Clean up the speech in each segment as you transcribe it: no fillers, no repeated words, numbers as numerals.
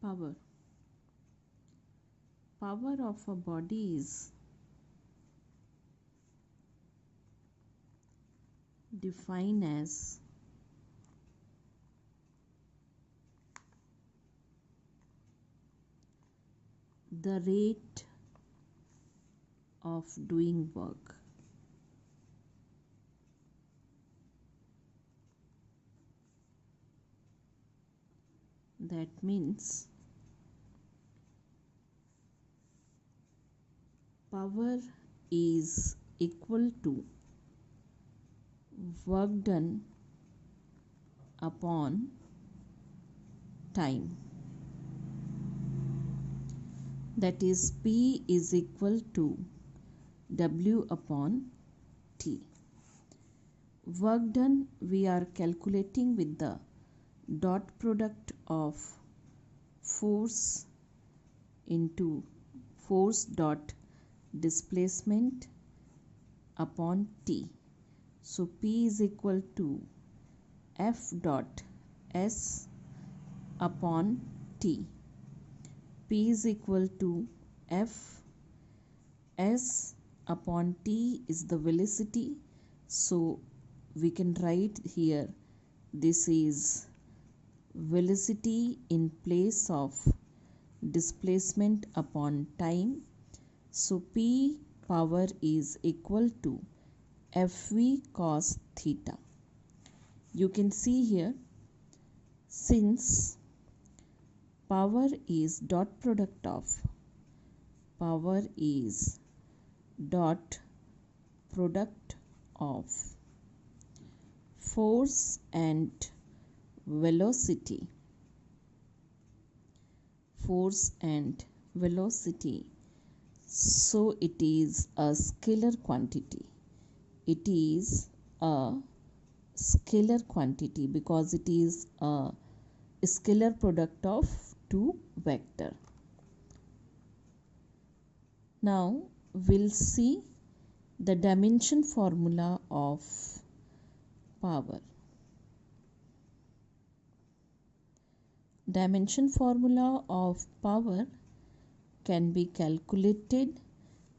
Power. Power of a body is defined as the rate of doing work. That means power is equal to work done upon time. That is P is equal to W upon T. Work done we are calculating with the dot product of force into force dot displacement upon T. So P is equal to F dot S upon T. P is equal to F S upon T is the velocity. So we can write here this is velocity in place of displacement upon time. So P power is equal to Fv cos theta. You can see here, since power is dot product of force and velocity. So it is a scalar quantity. It is a scalar quantity because it is a scalar product of two vector. Now we'll see the dimension formula of power. Dimension formula of power can be calculated,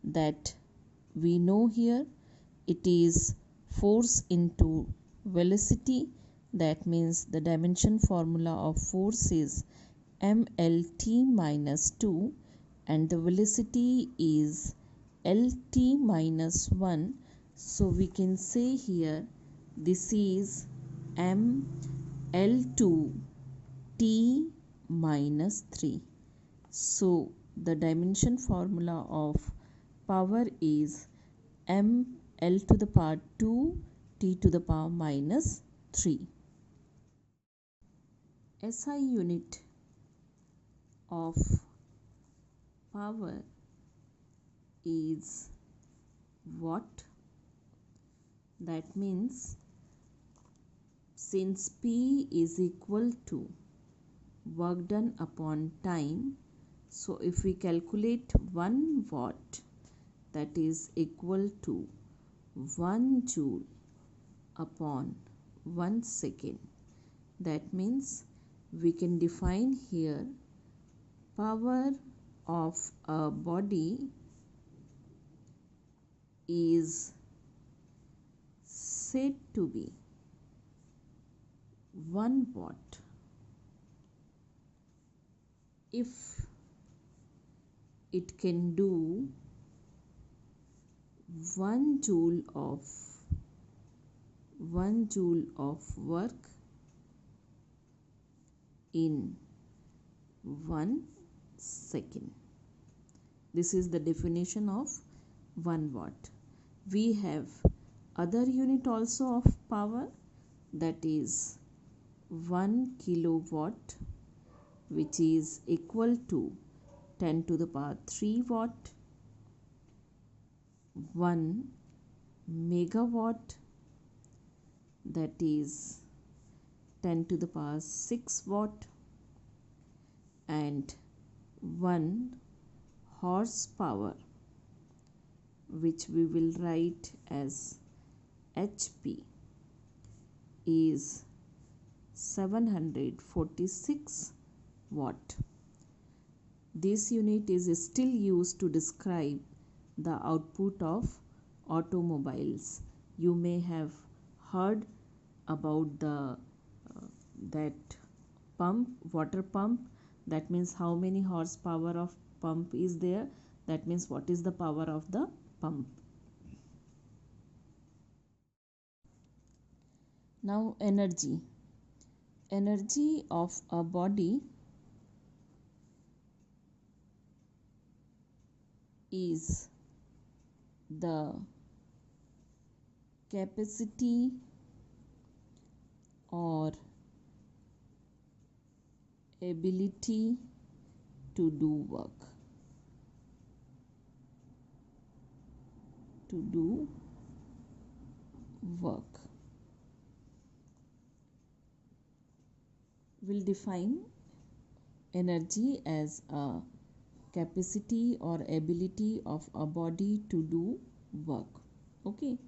that we know here it is force into velocity. That means the dimension formula of force is mlt minus 2 and the velocity is lt minus 1. So we can say here this is ml2 t minus 3. So the dimension formula of power is ml to the power 2 t to the power minus 3. SI unit of power is watt. That means since P is equal to work done upon time, so if we calculate 1 watt, that is equal to 1 joule upon 1 second. That means we can define here power of a body is said to be 1 watt if it can do 1 joule of work in 1 second. This is the definition of 1 watt. We have other unit also of power, that is 1 kilowatt, which is equal to 10 to the power 3 watt. 1 megawatt, that is 10 to the power 6 watt, and 1 horsepower, which we will write as HP, is 746 watt. This unit is still used to describe the output of automobiles. You may have heard about that pump, water pump. That means how many horsepower of pump is there. That means what is the power of the pump. Now energy. Energy of a body is the capacity or ability to do work. To do work. We'll define energy as a capacity or ability of a body to do work. Okay.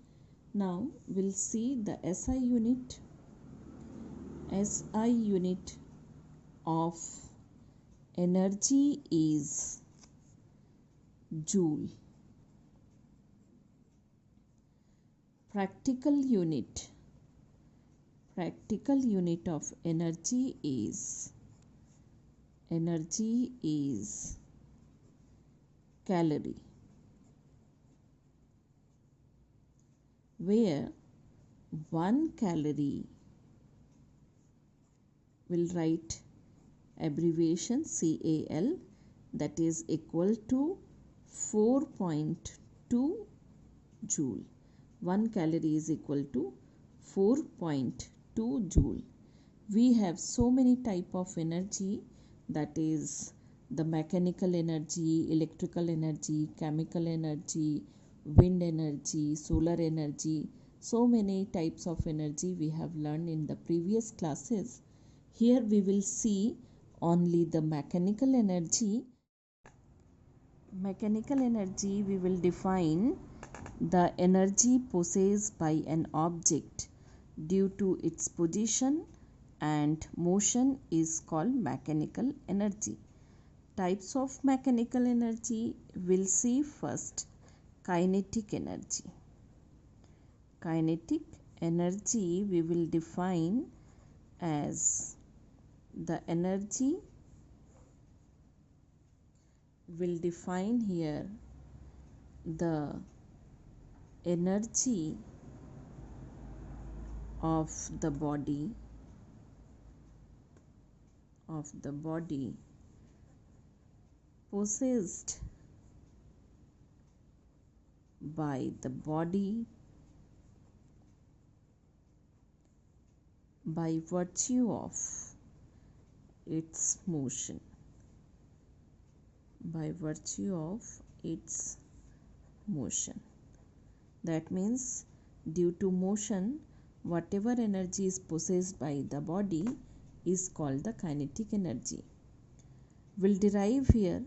Now we'll see the SI unit. SI unit of energy is joule. Practical unit of energy is calorie, where 1 calorie, will write abbreviation CAL, that is equal to 4.2 joule. 1 calorie is equal to 4.2 joule. We have so many type of energy, that is the mechanical energy, electrical energy, chemical energy, wind energy, solar energy. So many types of energy we have learned in the previous classes. Here we will see only the mechanical energy. Mechanical energy, we will define the energy possessed by an object due to its position and motion is called mechanical energy. Types of mechanical energy, we'll see first kinetic energy. Kinetic energy we will define as the energy, will define here the energy of the body possessed by the body by virtue of its motion. By virtue of its motion. That means due to motion, whatever energy is possessed by the body is called the kinetic energy. We'll derive here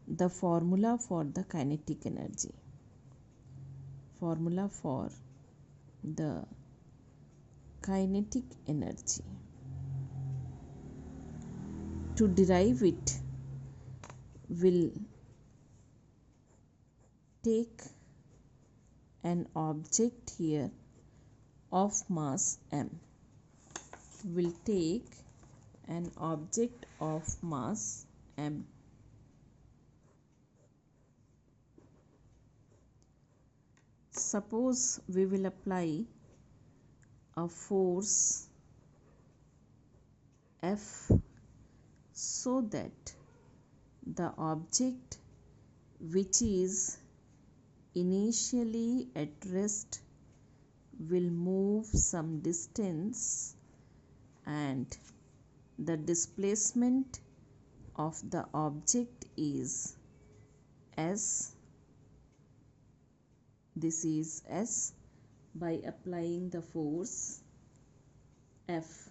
the formula for the kinetic energy. Formula for the kinetic energy. To derive it, we'll take an object here of mass m. We'll take an object of mass m. Suppose we will apply a force F so that the object which is initially at rest will move some distance and the displacement of the object is S. This is S by applying the force F.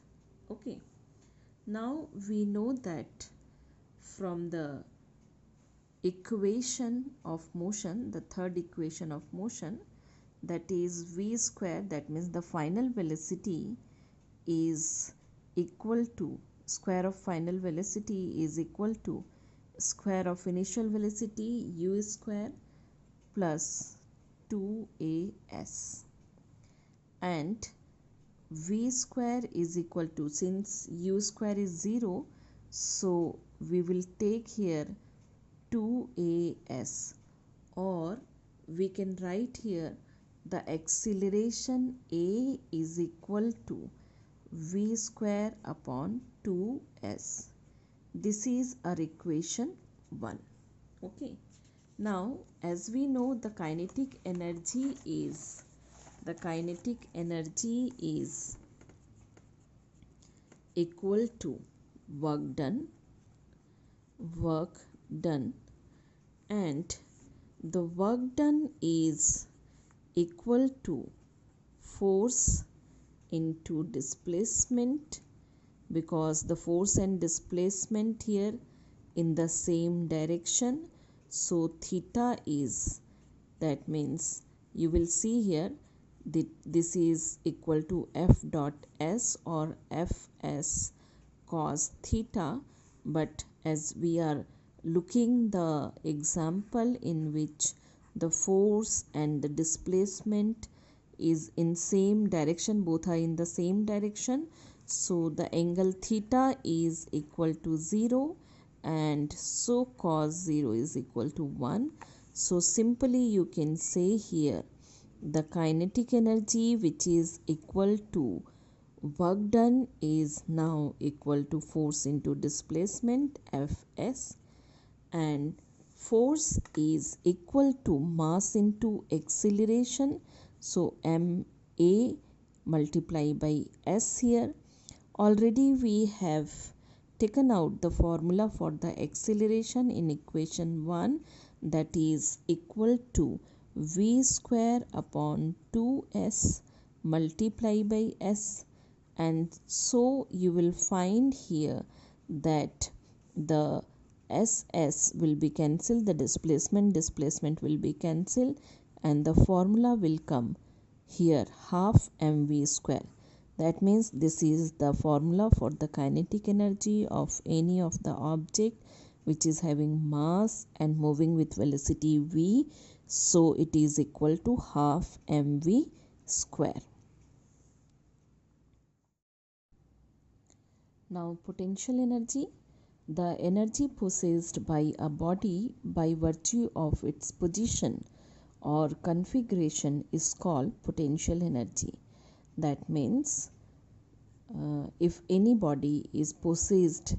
Okay. Now we know that from the equation of motion, the third equation of motion, that is v square, that means the final velocity is equal to, square of final velocity is equal to square of initial velocity u square plus 2as, and v square is equal to, since u square is 0, so we will take here 2as, or we can write here the acceleration a is equal to v square upon 2s. This is our equation 1. Okay. Now, as we know, the kinetic energy is equal to work done, and the work done is equal to force into displacement, because the force and displacement here in the same direction. So theta is, that means you will see here that this is equal to f dot s or fs cos theta. But as we are looking the example in which the force and the displacement is in same direction, both are in the same direction, so the angle theta is equal to 0, and so cos 0 is equal to 1. So simply you can say here the kinetic energy, which is equal to work done, is now equal to force into displacement Fs, and force is equal to mass into acceleration, so ma multiplied by s here. Already we have taken out the formula for the acceleration in equation 1, that is equal to v square upon 2s multiplied by s, and so you will find here that the ss will be cancelled, the displacement will be cancelled, and the formula will come here half mv square. That means this is the formula for the kinetic energy of any of the object which is having mass and moving with velocity v. So it is equal to half mv square. Now potential energy. The energy possessed by a body by virtue of its position or configuration is called potential energy. That means if any body is possessed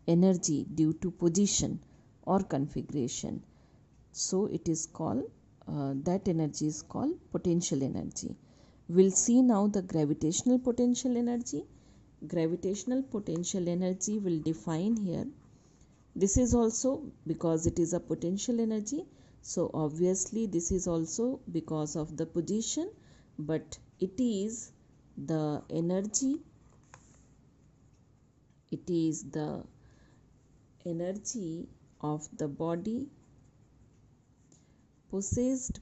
energy due to position or configuration, so it is called that energy is called potential energy. We'll see now the gravitational potential energy. Gravitational potential energy will define here. This is also because it is a potential energy, so obviously this is also because of the position, but it is the energy of the body possessed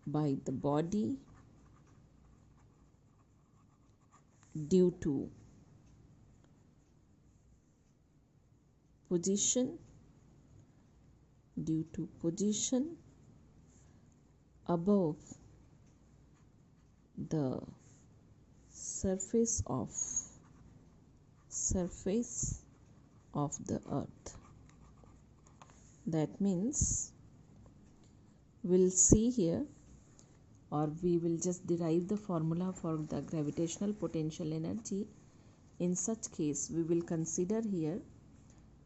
by the body due to position above the surface of the earth. That means we'll see here, or we will just derive the formula for the gravitational potential energy. In such case, we will consider here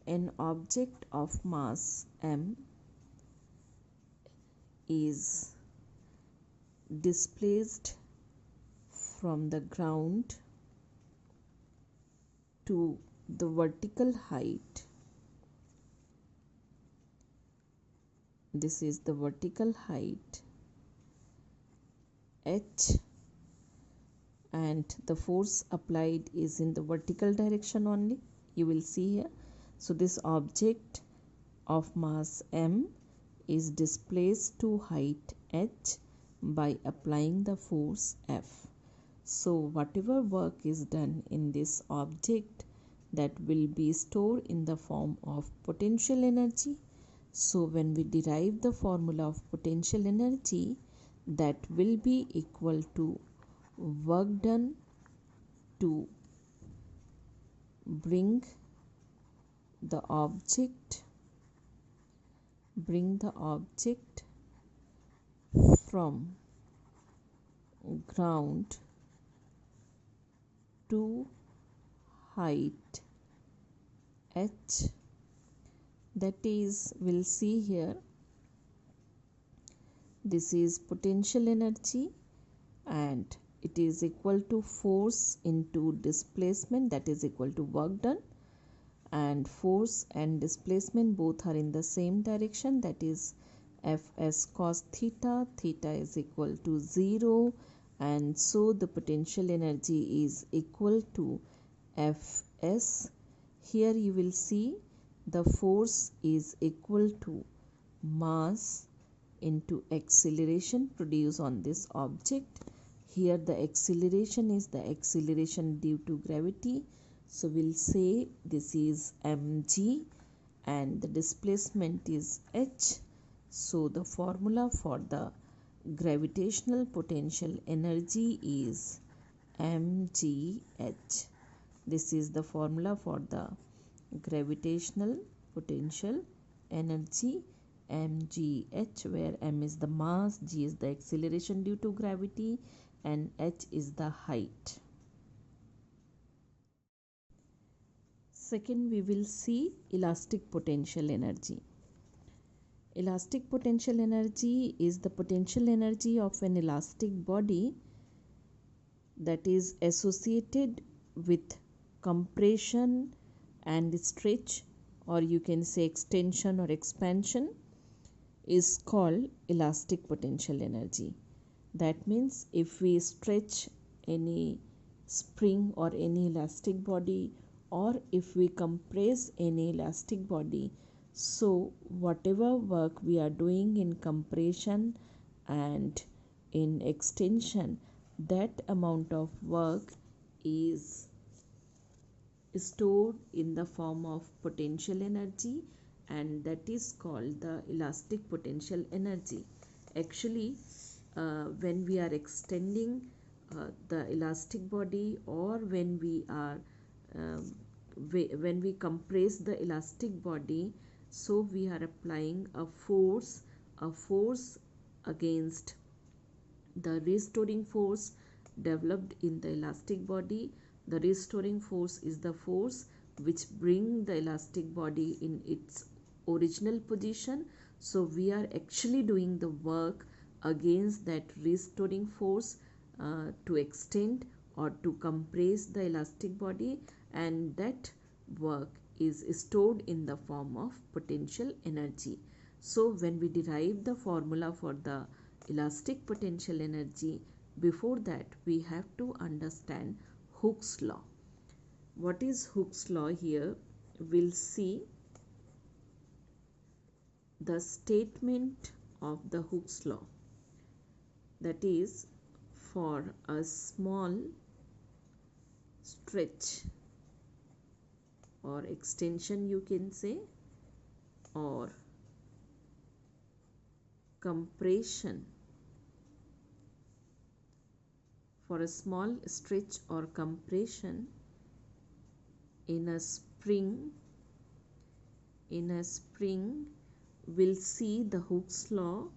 an object of mass m is displaced from the ground to the vertical height. This is the vertical height h, and the force applied is in the vertical direction only, you will see here. So this object of mass m is displaced to height h by applying the force F. So whatever work is done in this object, that will be stored in the form of potential energy. So when we derive the formula of potential energy, that will be equal to work done to bring the object from ground to height h. That is, we'll see here, this is potential energy and it is equal to force into displacement, that is equal to work done, and force and displacement both are in the same direction, that is Fs cos theta, theta is equal to 0, and so the potential energy is equal to Fs. Here you will see the force is equal to mass into acceleration produced on this object. Here the acceleration is the acceleration due to gravity, so we'll say this is mg, and the displacement is h. So the formula for the gravitational potential energy is mgh. This is the formula for the gravitational potential energy, mgh, where m is the mass, g is the acceleration due to gravity, and h is the height. Second, we will see elastic potential energy. Elastic potential energy is the potential energy of an elastic body that is associated with compression and stretch, or you can say extension or expansion, is called elastic potential energy. That means if we stretch any spring or any elastic body, or if we compress any elastic body, so whatever work we are doing in compression and in extension, that amount of work is stored in the form of potential energy, and that is called the elastic potential energy. Actually, when we are extending the elastic body, or when we are when we compress the elastic body, so we are applying a force against the restoring force developed in the elastic body. The restoring force is the force which bring the elastic body in its original position. So we are actually doing the work against that restoring force to extend or to compress the elastic body, and that work is stored in the form of potential energy. So when we derive the formula for the elastic potential energy, before that we have to understand Hooke's law. What is Hooke's law? Here we'll see the statement of the Hooke's law, that is, for a small stretch or extension, you can say, or compression, for a small stretch or compression in a spring, we'll see the Hooke's law.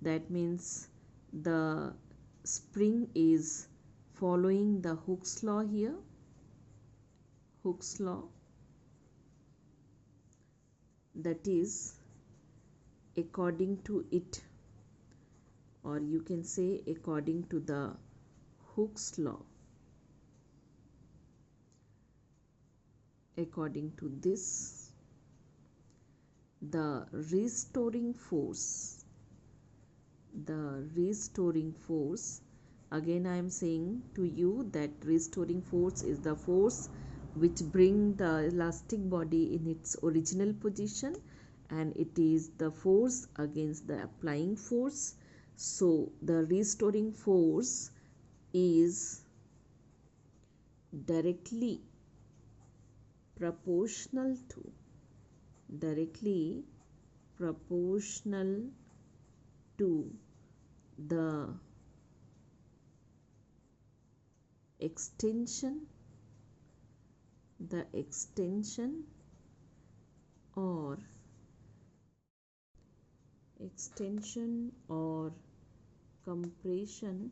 That means the spring is following the Hooke's law here. Hooke's law, that is, according to it, or you can say according to the Hooke's law, according to this, the restoring force, again I am saying to you that restoring force is the force which bring the elastic body in its original position, and it is the force against the applying force. So the restoring force is directly proportional to directly proportional to the extension or compression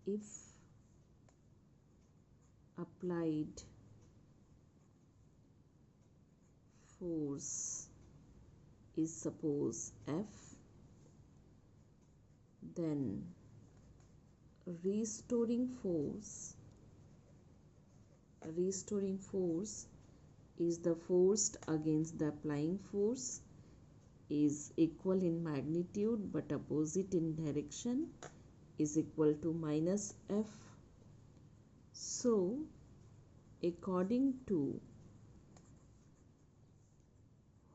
if applied force is suppose F, then restoring force is the force against the applying force is equal in magnitude but opposite in direction is equal to minus F. So according to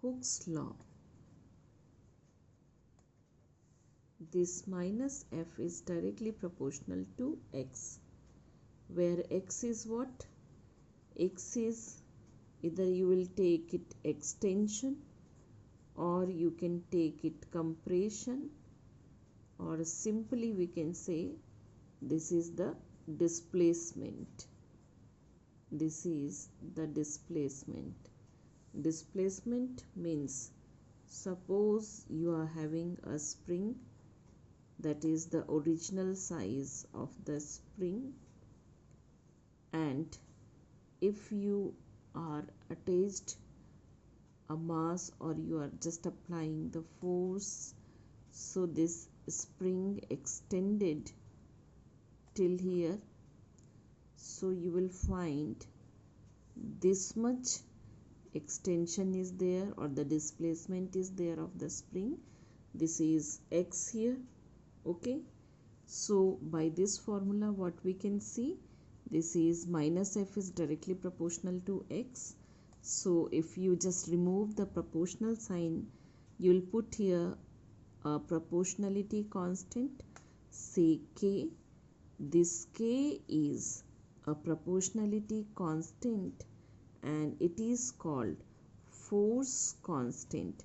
Hooke's law, this minus F is directly proportional to X, where X is what? X is, either you will take it extension or you can take it compression, or simply we can say this is the displacement. This is the displacement. Displacement means, suppose you are having a spring, that is the original size of the spring, and if you are attached a mass or you are just applying the force, so this spring extended till here, so you will find this much extension is there or the displacement is there of the spring. This is X here. Okay, so by this formula what we can see, this is minus F is directly proportional to X. So if you just remove the proportional sign, you will put here a proportionality constant, say K. This K is a proportionality constant and it is called force constant.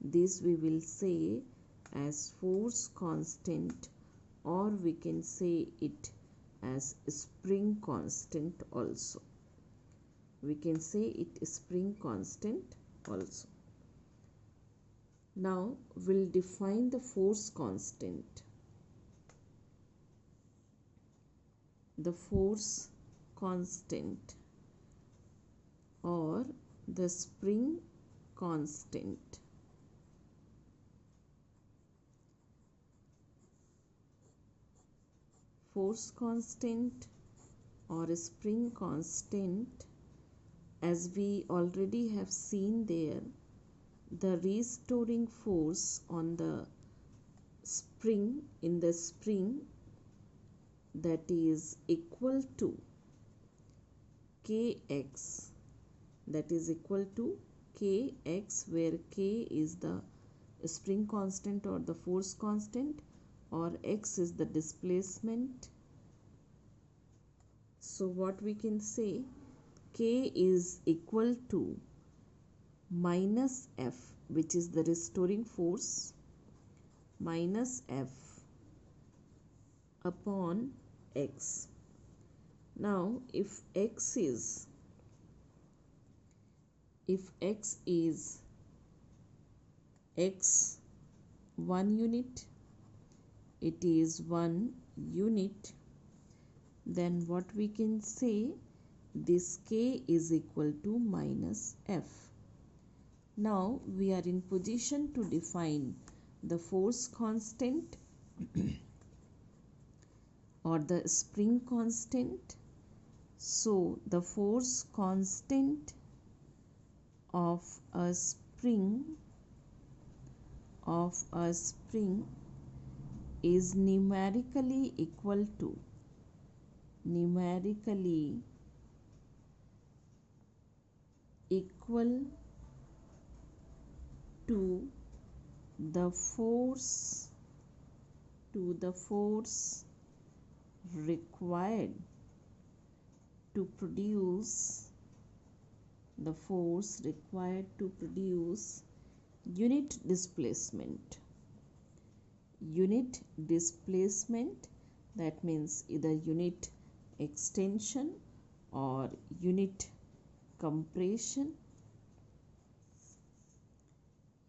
This we will say as force constant, or we can say it as spring constant also. We can say it is spring constant also. Now we'll define the force constant. The force constant or the spring constant. Force constant or spring constant, as we already have seen there, the restoring force on the spring, in the spring, that is equal to Kx, that is equal to Kx, where K is the spring constant or the force constant, or X is the displacement. So what we can say, K is equal to minus F, which is the restoring force, minus F upon X. Now if X is X 1 unit, it is 1 unit, then what we can say, this K is equal to minus F. Now we are in position to define the force constant or the spring constant. So the force constant of a spring is numerically equal to the force required to produce unit displacement. Unit displacement, that means either unit extension or unit compression.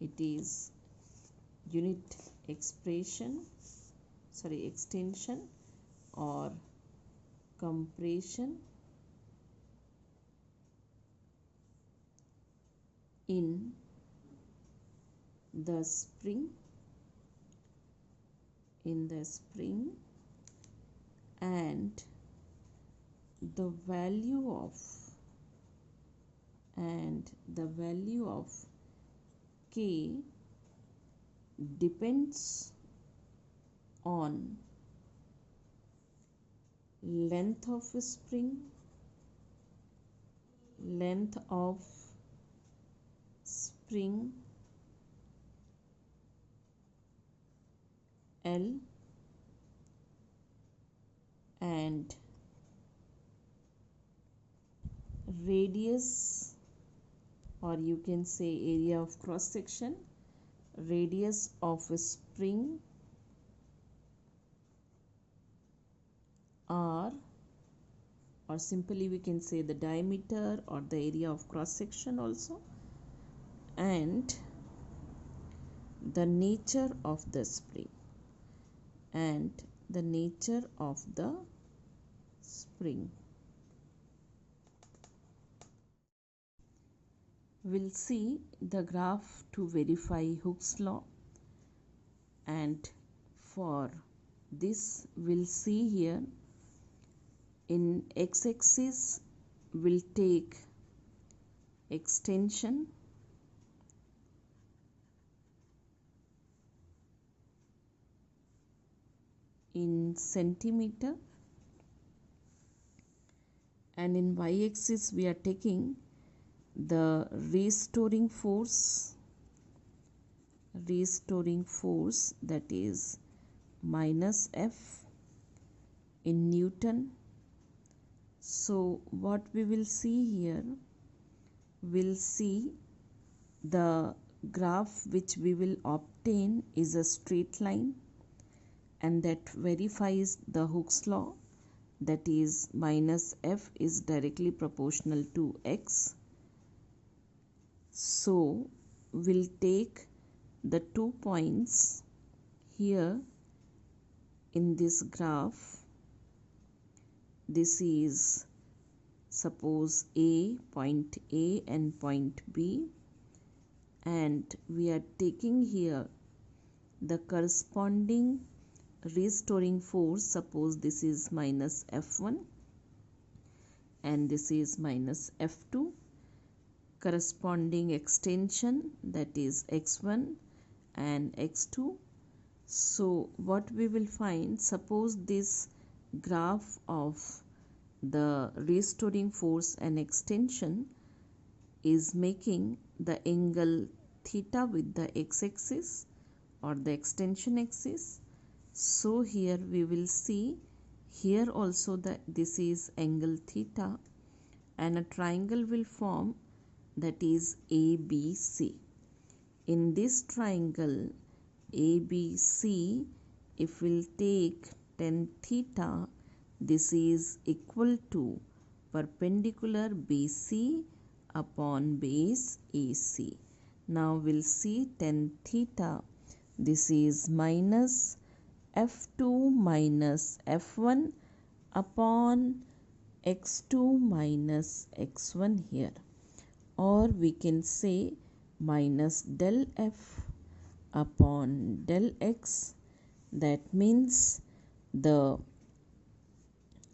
It is unit extension or compression in the spring and the value of K depends on length of spring, L, and radius, or you can say area of cross section, radius of spring R, or simply we can say the diameter or the area of cross section also, and the nature of the spring. We'll see the graph to verify Hooke's law, and for this we'll see here in x-axis we'll take extension, in centimeter, and in y-axis we are taking the restoring force, that is minus F in Newton. So what we will see here, we'll see the graph which we will obtain is a straight line, and that verifies the Hooke's law, that is minus F is directly proportional to x. So we'll take the 2 points here in this graph. This is suppose point A and point B, and we are taking here the corresponding restoring force. Suppose this is minus F1 and this is minus F2, corresponding extension, that is x1 and x2. So what we will find, suppose this graph of the restoring force and extension is making the angle theta with the x-axis or the extension axis. So here we will see here also that this is angle theta, and a triangle will form, that is ABC. In this triangle ABC, if we'll take tan theta, this is equal to perpendicular BC upon base AC. Now we'll see tan theta, this is minus F2 minus F1 upon x2 minus x1 here, or we can say minus del F upon del X. That means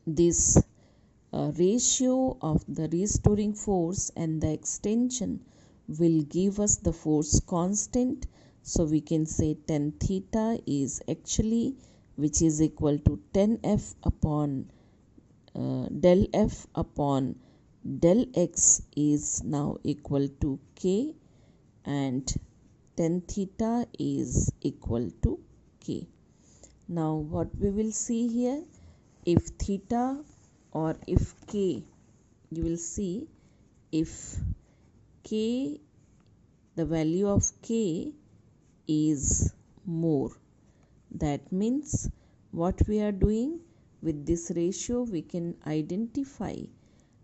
this ratio of the restoring force and the extension will give us the force constant. So we can say tan theta is actually, which is equal to tan F upon del F upon del X is now equal to K, and tan theta is equal to K. Now what we will see here, if theta or if k, you will see if k, the value of k is more, that means what we are doing with this ratio, we can identify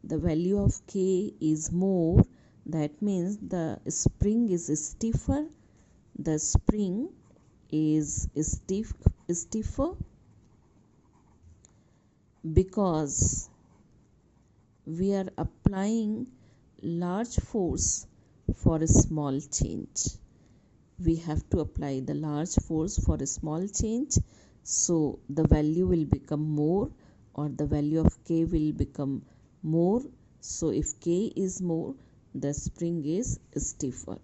the value of k is more, that means the spring is stiffer, the spring is stiffer because we are applying large force for a small change. We have to apply the large force for a small change, so the value will become more, or the value of k will become more. So if k is more, the spring is stiffer.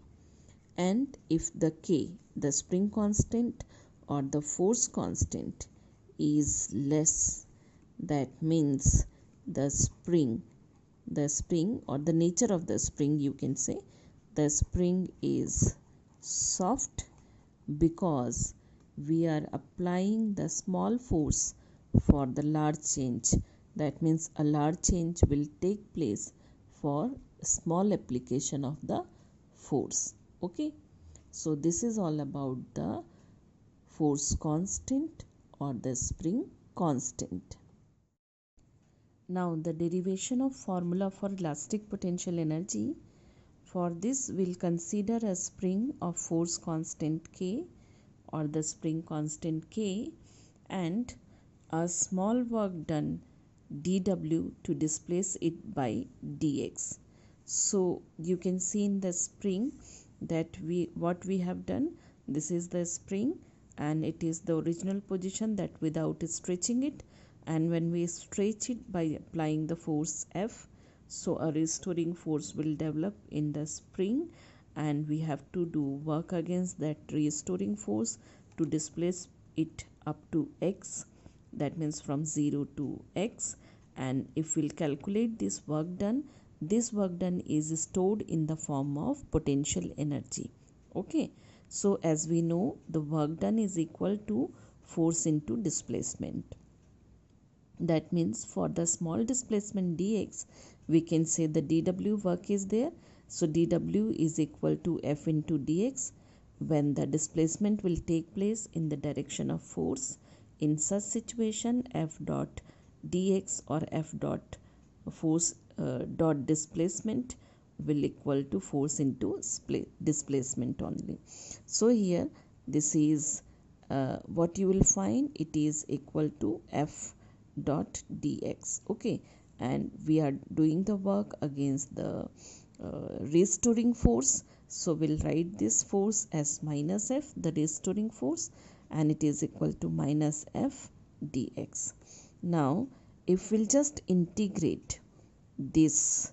And if the k, the spring constant or the force constant, is less, that means the spring or the nature of the spring, you can say the spring is soft because we are applying the small force for the large change. That means a large change will take place for small application of the force. Okay, so this is all about the force constant or the spring constant. Now the derivation of formula for elastic potential energy. For this, we'll consider a spring of force constant K or the spring constant K and a small work done dW to displace it by dx. So you can see in the spring that what we have done, this is the spring and it is the original position, that without stretching it, and when we stretch it by applying the force F, so a restoring force will develop in the spring and we have to do work against that restoring force to displace it up to x, that means from 0 to x. And if we'll calculate this work done is stored in the form of potential energy. Okay, so as we know, the work done is equal to force into displacement. That means for the small displacement dx, we can say the dw work is there. So dw is equal to f into dx when the displacement will take place in the direction of force. In such situation, f dot dx or f dot force dot displacement will equal to force into displacement only. So here this is what you will find, it is equal to f dot dx. Okay, and we are doing the work against the restoring force, so we'll write this force as minus f, the restoring force, and it is equal to minus f dx. Now if we'll just integrate this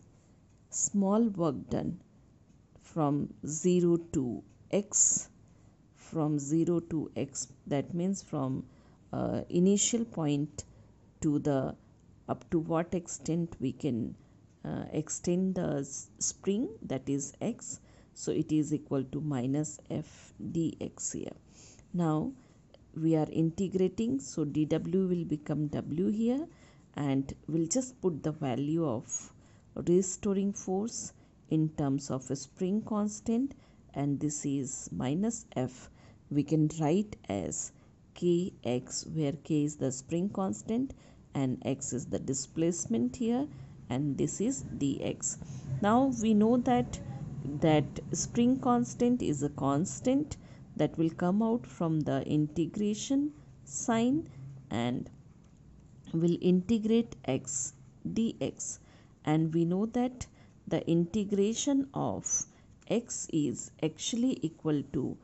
small work done from 0 to x, that means from initial point to the up to what extent we can extend the spring, that is x, so it is equal to minus f dx here. Now we are integrating, so dw will become w here, and we'll just put the value of restoring force in terms of a spring constant, and this is minus f. We can write as kx, where k is the spring constant and x is the displacement here, and this is dx. Now we know that spring constant is a constant that will come out from the integration sign, and will integrate x dx, and we know that the integration of x is actually equal to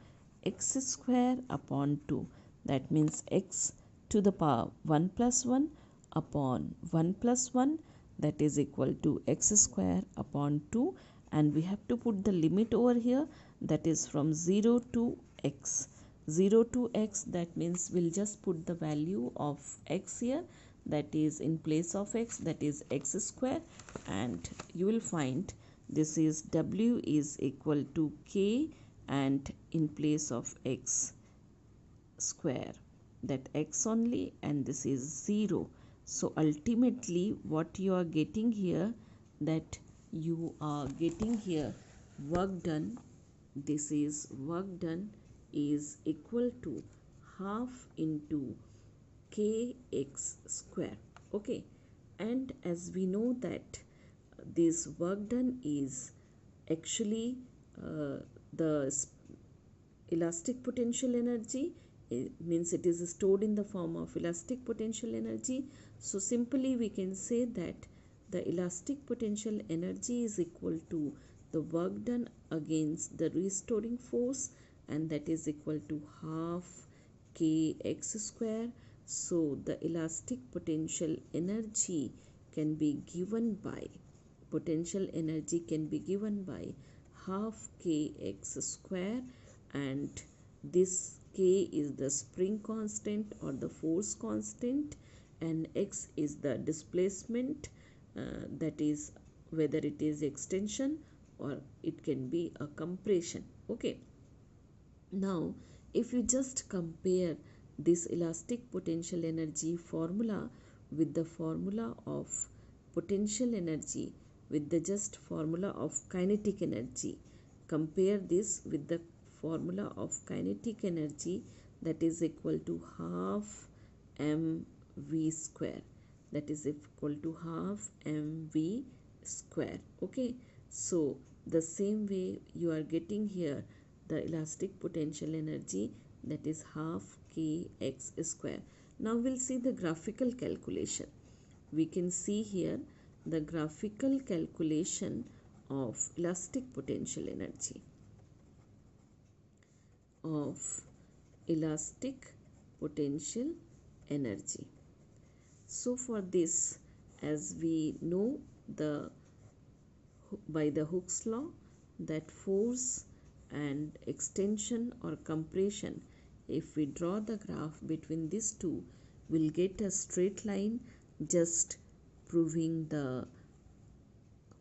x square upon 2, that means x to the power 1 plus 1 upon 1 plus 1, that is equal to x square upon 2, and we have to put the limit over here, that is from 0 to x. 0 to x, that means we'll just put the value of x here, that is in place of x, that is x square, and you will find this is w is equal to k, and in place of x square, that x only, and this is 0, So ultimately what you are getting here, that you are getting here work done, this is work done is equal to half into kx square. Okay, and as we know that this work done is actually the elastic potential energy, it means it is stored in the form of elastic potential energy. So simply we can say that the elastic potential energy is equal to the work done against the restoring force, and that is equal to half kx square. So the elastic potential energy can be given by, potential energy can be given by half kx square, and this k is the spring constant or the force constant, and x is the displacement, that is whether it is extension or it can be a compression. Okay, now if you just compare this elastic potential energy formula with the formula of potential energy, with the just formula of kinetic energy, compare this with the formula of kinetic energy, that is equal to half mv square, that is equal to half mv square. Okay, so the same way you are getting here the elastic potential energy, that is half kx square. Now we'll see the graphical calculation. We can see here the graphical calculation of elastic potential energy, of elastic potential energy. So for this, as we know the by the Hooke's law, that force and extension or compression, if we draw the graph between these two, we'll get a straight line, just proving the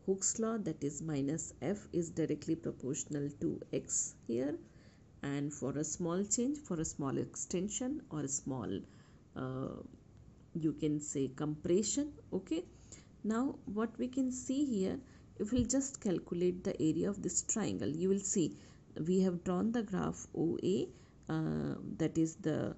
Hooke's law, that is minus f is directly proportional to x here, and for a small change, for a small extension or a small you can say compression. Okay, now what we can see here, if we'll just calculate the area of this triangle, you will see we have drawn the graph OA, that is the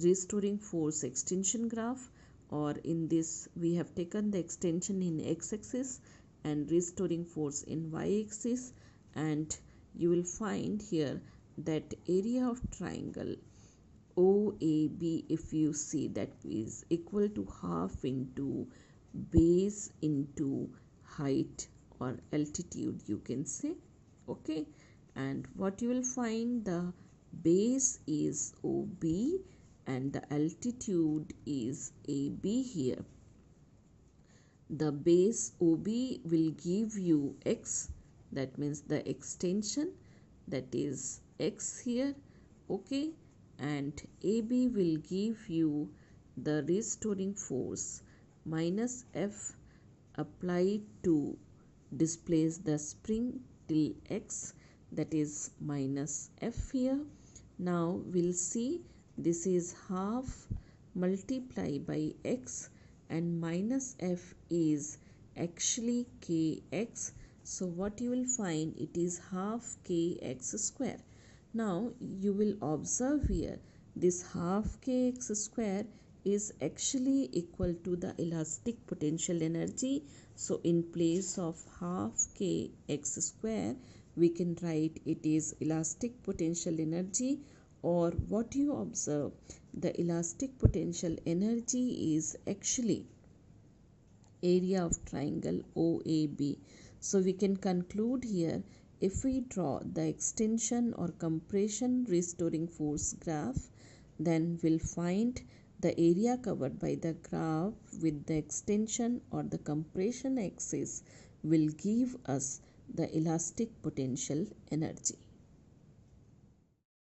restoring force extension graph, or in this we have taken the extension in x-axis and restoring force in y-axis, and you will find here that area of triangle OAB, if you see, that is equal to half into base into height or altitude, you can say. Okay, and what you will find, the base is OB and the altitude is AB here. The base OB will give you x, that means the extension, that is x here. Okay, and AB will give you the restoring force minus F applied to displace the spring till x, that is minus F here. Now we'll see this is half multiply by x, and minus F is actually kx. So what you will find, it is half kx square. Now you will observe here this half kx square is actually equal to the elastic potential energy. So in place of half kx square, we can write it is elastic potential energy, or what you observe, the elastic potential energy is actually area of triangle OAB. So we can conclude here, if we draw the extension or compression restoring force graph, then we'll find the area covered by the graph with the extension or the compression axis will give us the elastic potential energy.